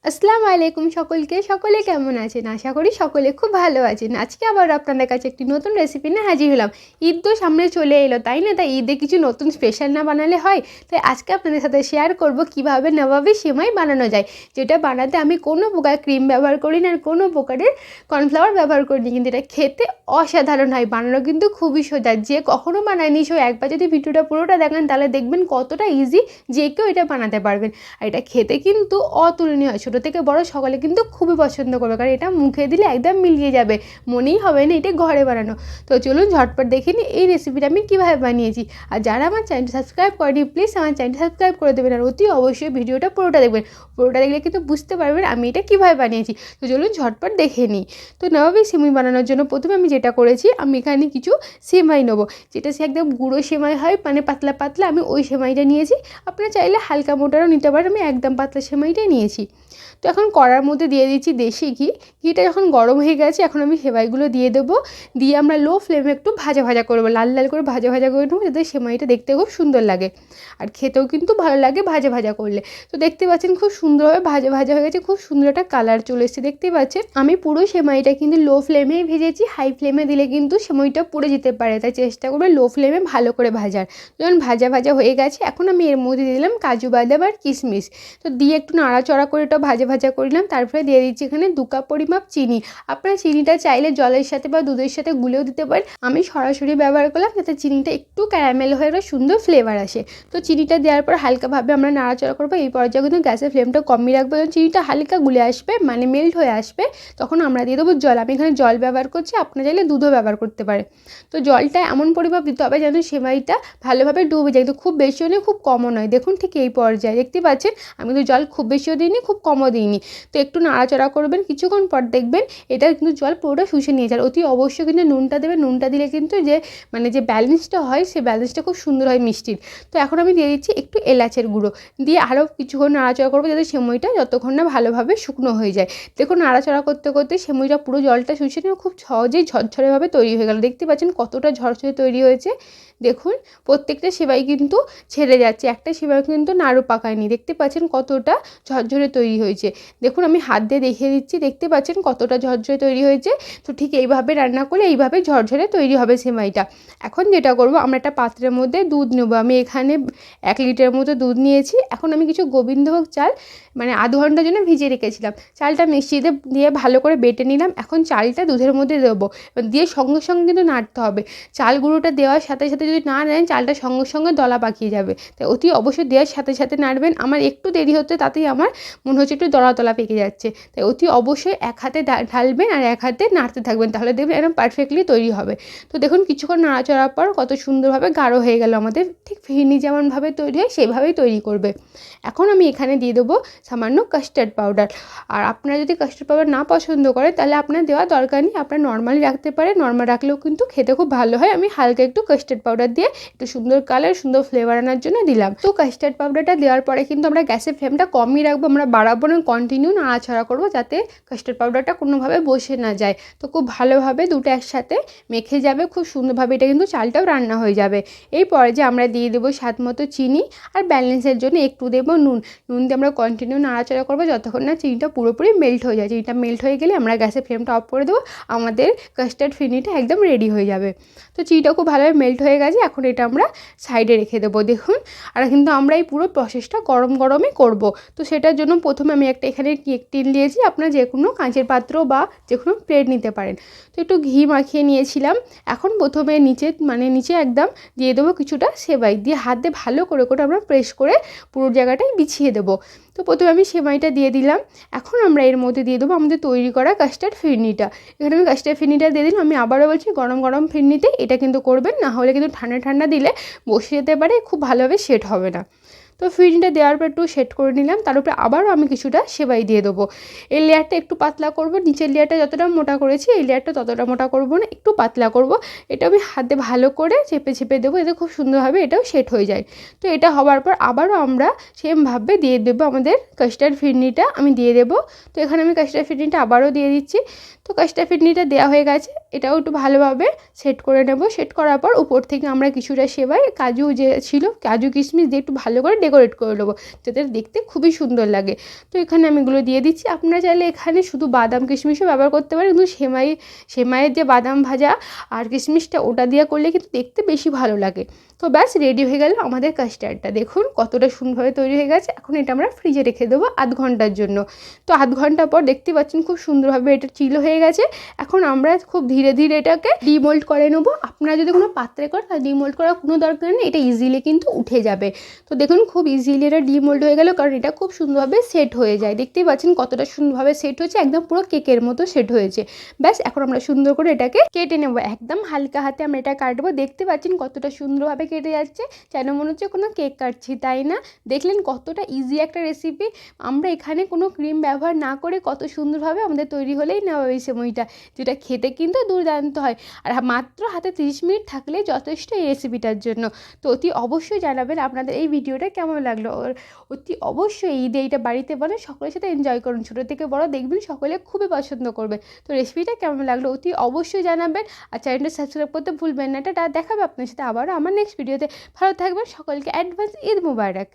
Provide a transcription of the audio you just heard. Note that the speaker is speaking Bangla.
আসসালামু আলাইকুম সকলকে। সকলে কেমন আছেন? আশা করি সকলে খুব ভালো আছেন। আজকে আবার আপনাদের কাছে একটি নতুন রেসিপি নিয়ে হাজির হলাম। ঈদ তো সামনে চলে এলো, তাই না? তাই ঈদে কিছু নতুন স্পেশাল না বানালে হয়। তাই আজকে আপনাদের সাথে শেয়ার করব কীভাবে নবাবী সেমাই বানানো যায়, যেটা বানাতে আমি কোনো প্রকার ক্রিম ব্যবহার করি না আর কোনো প্রকারের কর্নফ্লাওয়ার ব্যবহার করিনি। কিন্তু এটা খেতে অসাধারণ হয়, বানানো কিন্তু খুবই সোজা। যে কখনও বানায়নি সে একবার যদি ভিডিওটা পুরোটা দেখেন তাহলে দেখবেন কতটা ইজি, যে কেউ এটা বানাতে পারবেন। আর এটা খেতে কিন্তু অতুলনীয় হয়, ছোটো থেকে বড় সকলে কিন্তু খুবই পছন্দ করবে, কারণ এটা মুখে দিলে একদম মিলিয়ে যাবে, মনেই হবে না এটা ঘরে বানানো। তো চলুন ঝটপট দেখে নিই এই রেসিপিটা আমি কীভাবে বানিয়েছি। আর যারা আমার চ্যানেলটা সাবস্ক্রাইব করেনি প্লিজ আমার চ্যানেলটা সাবস্ক্রাইব করে দেবেন, আর অতি অবশ্যই ভিডিওটা পুরোটা দেখবেন। পুরোটা দেখলে কিন্তু বুঝতে পারবেন আমি এটা কীভাবে বানিয়েছি। তো চলুন ঝটপট দেখে নিই। তো নবাবী সেমাই বানানোর জন্য প্রথমে আমি যেটা করেছি, আমি এখানে কিছু সেমাই নেবো, যেটা সে একদম গুঁড়ো সেমাই হয়, মানে পাতলা পাতলা, আমি ওই সেমাইটা নিয়েছি। আপনারা চাইলে হালকা মোটারও নিতে পারেন, আমি একদম পাতলা সেমাইটাই নিয়েছি। তো এখন কড়ার মধ্যে দিয়ে দিচ্ছি দেশি ঘি। ঘিটা যখন গরম হয়ে গেছে এখন আমি সেমাইগুলো দিয়ে দেবো। দিয়ে আমরা লো ফ্লেমে একটু ভাজা ভাজা করবো, লাল লাল করে ভাজা ভাজা করে নেবো, যাতে সেমাইটা দেখতে খুব সুন্দর লাগে আর খেতেও কিন্তু ভালো লাগে ভাজা ভাজা করলে। তো দেখতে পাচ্ছেন খুব সুন্দরভাবে ভাজা ভাজা হয়ে গেছে, খুব সুন্দর একটা কালার চলে এসেছে। দেখতে পাচ্ছেন আমি পুরো সেমাইটা কিন্তু লো ফ্লেমেই ভেজেছি, হাই ফ্লেমে দিলে কিন্তু সেমাইটা পুড়ে যেতে পারে, তাই চেষ্টা করবে লো ফ্লেমে ভালো করে ভাজার। যখন ভাজা ভাজা হয়ে গেছে এখন আমি এর মধ্যে দিয়ে দিলাম কাজু বাদাম আর কিশমিশ। তো দিয়ে একটু নাড়াচড়া করে এটা ভাজা ভাজা করলাম। তারপরে দিয়ে দিচ্ছি এখানে 2 কাপ পরিমাপ চিনি। আপনারা চিনিটা চাইলে জলের সাথে বা দুধের সাথে গুলেও দিতে পারেন, আমি সরাসরি ব্যবহার করলাম যাতে চিনিটা একটু ক্যারামেল হয়ে একটা সুন্দর ফ্লেভার আসে। তো চিনিটা দেওয়ার পর হালকাভাবে আমরা নাড়াচড়া করবো। এই পর্যায়ে কিন্তু গ্যাসের ফ্লেমটা কমিয়ে রাখবো, যখন চিনিটা হালকা গুলে আসবে মানে মেল্ট হয়ে আসবে তখন আমরা দিয়ে দেবো জল। আমি এখানে জল ব্যবহার করছি, আপনারা চাইলে দুধও ব্যবহার করতে পারে। তো জলটা এমন পরিমাপ দিতে হবে যেন সেমাইটা ভালোভাবে ডুবে যায়, তো খুব বেশিও নয় খুব কমও নয়। দেখুন ঠিক এই পর্যায়ে দেখতে পাচ্ছেন আমি তো জল খুব বেশিও দিইনি খুব কমও দিইনি। তো একটু নাড়াচাড়া করবেন, কিছুক্ষণ পর দেখবেন এটা কিন্তু জল পুরোটা শুষে নিয়ে যায়। অতি অবশ্যই কিন্তু নুনটা দেবেন, নুনটা দিলে কিন্তু যে যে ব্যালেন্সটা হয় সেই ব্যালেন্সটা খুব সুন্দর হয় মিষ্টির। তো এখন আমি দিয়ে দিচ্ছি একটু এলাচের গুঁড়ো, দিয়ে আরও কিছুক্ষণ নাড়াচাড়া করবো যাতে সেমাইটা যতক্ষণ না ভালোভাবে শুকনো হয়ে যায়। দেখুন নাড়াচাড়া করতে করতে সেমাইটা পুরো জলটা শুষে নিয়ে খুব সহজেই ঝরঝরেভাবে তৈরি হয়ে গেল। দেখতে পাচ্ছেন কতটা ঝরঝরে তৈরি হয়েছে। দেখুন প্রত্যেকটা সেমাই কিন্তু ছেড়ে যাচ্ছে, একটা সেমাই কিন্তু নাড়ু পাকায়নি। দেখতে পাচ্ছেন কতটা ঝরঝরে তৈরি হয়েছে। দেখুন আমি হাত দিয়ে দেখিয়ে দিচ্ছি, দেখতে পাচ্ছেন কতটা ঝরঝরে তৈরি হয়েছে। তো ঠিক এইভাবে রান্না করলে এইভাবে ঝরঝরে তৈরি হবে সেমাইটা। এখন যেটা করব, আমরা একটা পাত্রের মধ্যে দুধ নেব। আমি এখানে 1 লিটার মতো দুধ নিয়েছি। এখন আমি কিছু গোবিন্দভোগ চাল আধ ঘন্টার জন্য ভিজিয়ে রেখেছিলাম, চালটা মিক্সিতে দিয়ে ভালো করে বেটে নিলাম। এখন চালটা দুধের মধ্যে দেবো, দিয়ে সঙ্গে সঙ্গে কিন্তু নাড়তে হবে। চাল গুঁড়োটা দেওয়ার সাথে সাথে যদি না নেন চালটা সঙ্গে সঙ্গে দলা পাকিয়ে যাবে, তাই অতি অবশ্যই দেওয়ার সাথে সাথে নাড়বেন। আমার একটু দেরি হতে তাতেই আমার মনে হচ্ছে একটু দলা তলা পেকে যাচ্ছে, তাই অতি অবশ্যই এক হাতে ঢালবেন আর এক হাতে নাড়তে থাকবেন, তাহলে দেখবেন একদম পারফেক্টলি তৈরি হবে। তো দেখুন কিছুক্ষণ নাড়াচড়ার পর কত সুন্দরভাবে গাঢ় হয়ে গেল আমাদের, ঠিক ফিরনি যেমনভাবে তৈরি হয় সেইভাবেই তৈরি করবে। এখন আমি এখানে দিয়ে দেবো সামান্য কাস্টার্ড পাউডার। আর আপনারা যদি কাস্টার্ড পাউডার না পছন্দ করেন তাহলে আপনার দেওয়ার দরকার নেই, আপনারা নর্মালি রাখতে পারেন, নর্মাল রাখলেও কিন্তু খেতে খুব ভালো হয়। আমি হালকা একটু কাস্টার্ড পাউডার দিয়ে একটু সুন্দর কালার সুন্দর ফ্লেভার আনার জন্য দিলাম। তো কাস্টার্ড পাউডারটা দেওয়ার পরে কিন্তু আমরা গ্যাসের ফ্লেমটা কমই রাখবো, আমরা বাড়াবো না, কন্টিনিউ নাড়াচাড়া করবো যাতে কাস্টার্ড পাউডারটা কোনোভাবে বসে না যায়। তো খুব ভালোভাবে দুটো একসাথে মেখে যাবে, খুব সুন্দরভাবে এটা কিন্তু চালটাও রান্না হয়ে যাবে। এই পর্যায়ে আমরা দিয়ে দেবো স্বাদ মতো চিনি, আর ব্যালেন্সের জন্য একটু দেবো নুন। নুন দিয়ে আমরা কন্টিনিউ নাড়াচাড়া করবো যতক্ষণ না চিনিটা পুরোপুরি মেল্ট হয়ে যায়। চিনিটা মেল্ট হয়ে গেলে আমরা গ্যাসের ফ্লেমটা অফ করে দেবো, আমাদের কাস্টার্ড ফিরনিটা একদম রেডি হয়ে যাবে। তো চিনিটা খুব ভালোভাবে মেল্ট হয়ে গেছে, এখন এটা আমরা সাইডে রেখে দেবো। দেখুন আর কিন্তু আমরা এই পুরো প্রসেসটা গরম গরমই করব। তো সেটার জন্য প্রথমে আমি একটা এখানে কেক টিন নিয়েছি, আপনারা যে কোনো কাঁচের পাত্র বা যে কোনো প্লেট নিতে পারেন। তো একটু ঘি মাখিয়ে নিয়েছিলাম। এখন প্রথমে নিচে একদম দিয়ে দেবো কিছুটা সেমাই, দিয়ে হাত দিয়ে ভালো করে আমরা প্রেস করে পুরো জায়গাটায় বিছিয়ে দেবো। তো প্রথমে আমি সেমাইটা দিয়ে দিলাম। এখন আমরা এর মধ্যে দিয়ে দেবো আমাদের তৈরি করা কাস্টার্ড ফিরনিটা। এখানে আমি কাস্টার্ড ফিরনিটা দিয়ে দিলাম। আমি আবারও বলছি গরম গরম ফিরনিতে এটা কিন্তু করবেন, না হলে কিন্তু ঠান্ডা ঠান্ডা দিলে বসে যেতে পারে, খুব ভালোভাবে সেট হবে না। তো ফিরনিটা দেওয়ার পর একটু সেট করে নিলাম, তার উপরে আবারও আমি কিছুটা সেমাই দিয়ে দেবো। এই লেয়ারটা একটু পাতলা করব, নিচের লেয়ারটা যতটা মোটা করেছি এই লেয়ারটা ততটা মোটা করব না, একটু পাতলা করব। এটা আমি হাতে ভালো করে চেপে চেপে দেবো, এতে খুব সুন্দরভাবে এটাও সেট হয়ে যায়। তো এটা হওয়ার পর আবারও আমরা সেমভাবে দিয়ে দেবো আমাদের কাস্টার্ড ফিরনিটা আমি দিয়ে দেবো। তো এখানে আমি কাস্টার্ড ফিরনিটা আবারও দিয়ে দিচ্ছি। তো কাস্টার্ড ফিরনিটা দেওয়া হয়ে গেছে, এটাও একটু ভালোভাবে সেট করে নেব। সেট করার পর উপর থেকে আমরা কিছুটা সেমাই কাজু যে ছিল কাজু কিশমিশ দিয়ে একটু ভালো করে ডেকোরেট করে নেবো, যাতে দেখতে খুবই সুন্দর লাগে। তো এখানে আমি এগুলো দিয়ে দিচ্ছি। আপনারা চাইলে এখানে শুধু বাদাম কিশমিশও ব্যবহার করতে পারেন, কিন্তু সেমাইয়ের যে বাদাম ভাজা আর কিশমিশটা ওটা দিয়ে করলে কিন্তু দেখতে বেশি ভালো লাগে। তো ব্যাস রেডি হয়ে গেল আমাদের কাস্টার্ডটা। দেখুন কতটা সুন্দরভাবে তৈরি হয়ে গেছে। এখন এটা আমরা ফ্রিজে রেখে দেবো আধ ঘন্টার জন্য। তো আধ ঘন্টা পর দেখতে পাচ্ছেন খুব সুন্দরভাবে এটা চিল হয়ে গেছে। এখন আমরা খুব ধীরে ধীরে এটাকে ডিমোল্ড করে নেবো। আপনারা যদি কোনো পাত্রে করেন তাহলে ডিমোল্ড করার কোনো দরকার নেই, এটা ইজিলি কিন্তু উঠে যাবে। তো দেখুন খুব ইজিলি এটা ডিমোল্ড হয়ে গেল, কারণ এটা খুব সুন্দরভাবে সেট হয়ে যায়। দেখতেই পাচ্ছেন কতটা সুন্দরভাবে সেট হয়েছে, একদম পুরো কেকের মতো সেট হয়েছে। ব্যাস এখন আমরা সুন্দর করে এটাকে কেটে নেবো, একদম হালকা হাতে আমরা এটা কাটবো। দেখতে পাচ্ছেন কতটা সুন্দরভাবে কেটে যাচ্ছে, যেন মনে হচ্ছে কোনো কেক কাটছি, তাই না? দেখলেন কতটা ইজি একটা রেসিপি। আমরা এখানে কোনো ক্রিম ব্যবহার না করে কত সুন্দরভাবে আমাদের তৈরি হলেই নেওয়া এই সেমাইটা, যেটা খেতে কিন্তু দুর্দান্ত হয়। আর মাত্র হাতে 30 মিনিট থাকলেই যথেষ্ট এই রেসিপিটার জন্য। তো অতি অবশ্যই জানাবেন আপনাদের এই ভিডিওটা কেমন লাগলো। অতি অবশ্যই ঈদে এইটা বাড়িতে বানান, সকলের সাথে এনজয় করুন, ছোটো থেকে বড় দেখবেন সকলে খুবই পছন্দ করবে। তো রেসিপিটা কেমন লাগলো অতি অবশ্যই জানাবেন, আর চ্যানেলটা সাবস্ক্রাইব করতে ভুলবেন না। এটা দেখাবে আপনার সাথে আবারও আমার নেক্সট ভিডিওতে। ভালো থাকবেন, সকলকে অ্যাডভান্স ঈদ মুবারক।